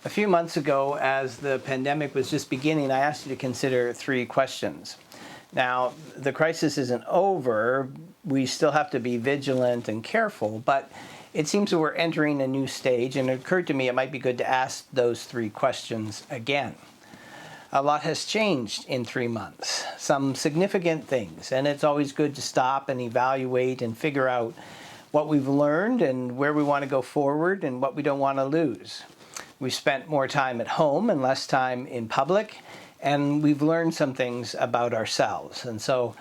A few months ago, as the pandemic was just beginning, I asked you to consider three questions. Now, the crisis isn't over. We still have to be vigilant and careful, but it seems that we're entering a new stage, and it occurred to me it might be good to ask those three questions again. A lot has changed in 3 months, some significant things, and it's always good to stop and evaluate and figure out what we've learned and where we want to go forward and what we don't want to lose. We've spent more time at home and less time in public, and we've learned some things about ourselves. And so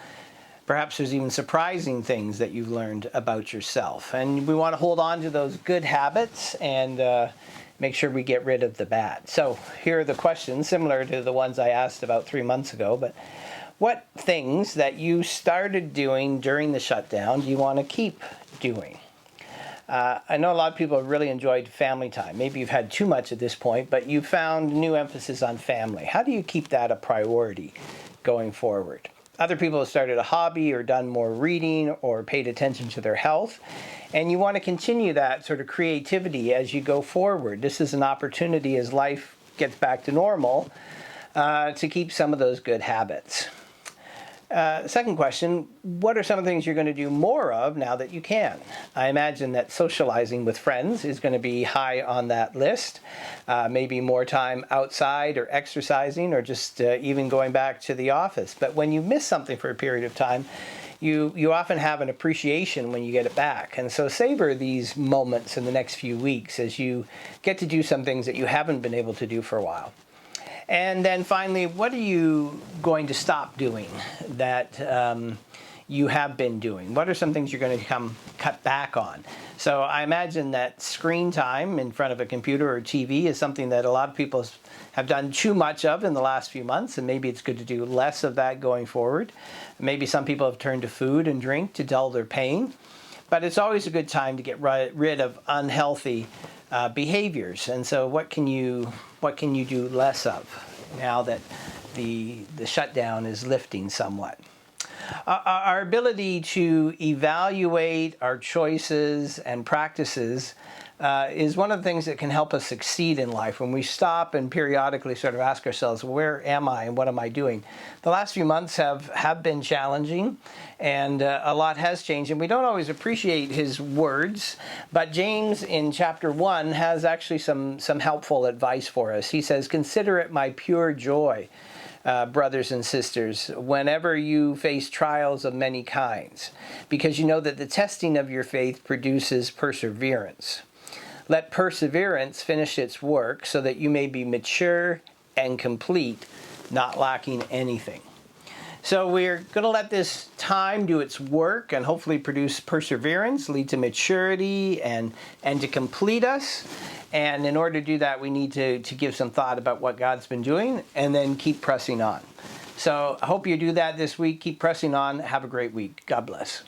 perhaps there's even surprising things that you've learned about yourself. And we want to hold on to those good habits and make sure we get rid of the bad. So here are the questions, similar to the ones I asked about 3 months ago. But what things that you started doing during the shutdown do you want to keep doing? I know a lot of people have really enjoyed family time. Maybe you've had too much at this point, but you found new emphasis on family. How do you keep that a priority going forward? Other people have started a hobby or done more reading or paid attention to their health, and you want to continue that sort of creativity as you go forward. This is an opportunity as life gets back to normal to keep some of those good habits. Second question, what are some of the things you're going to do more of now that you can? I imagine that socializing with friends is going to be high on that list. Maybe more time outside or exercising or just even going back to the office. But when you miss something for a period of time, you often have an appreciation when you get it back. And so savor these moments in the next few weeks as you get to do some things that you haven't been able to do for a while. And then finally, what are you going to stop doing that you have been doing? What are some things you're going to cut back on? So I imagine that screen time in front of a computer or TV is something that a lot of people have done too much of in the last few months, and maybe it's good to do less of that going forward. Maybe some people have turned to food and drink to dull their pain. But it's always a good time to get rid of unhealthy behaviors. And so what can you do less of now that the shutdown is lifting somewhat? Our ability to evaluate our choices and practices is one of the things that can help us succeed in life. When we stop and periodically sort of ask ourselves, where am I and what am I doing? The last few months have been challenging, and a lot has changed, and we don't always appreciate his words, but James in chapter 1 has actually some helpful advice for us. He says, "Consider it my pure joy, brothers and sisters, whenever you face trials of many kinds, because you know that the testing of your faith produces perseverance. Let perseverance finish its work so that you may be mature and complete, not lacking anything." So we're going to let this time do its work and hopefully produce perseverance, lead to maturity, and to complete us. And in order to do that, we need to give some thought about what God's been doing and then keep pressing on. So I hope you do that this week. Keep pressing on. Have a great week. God bless.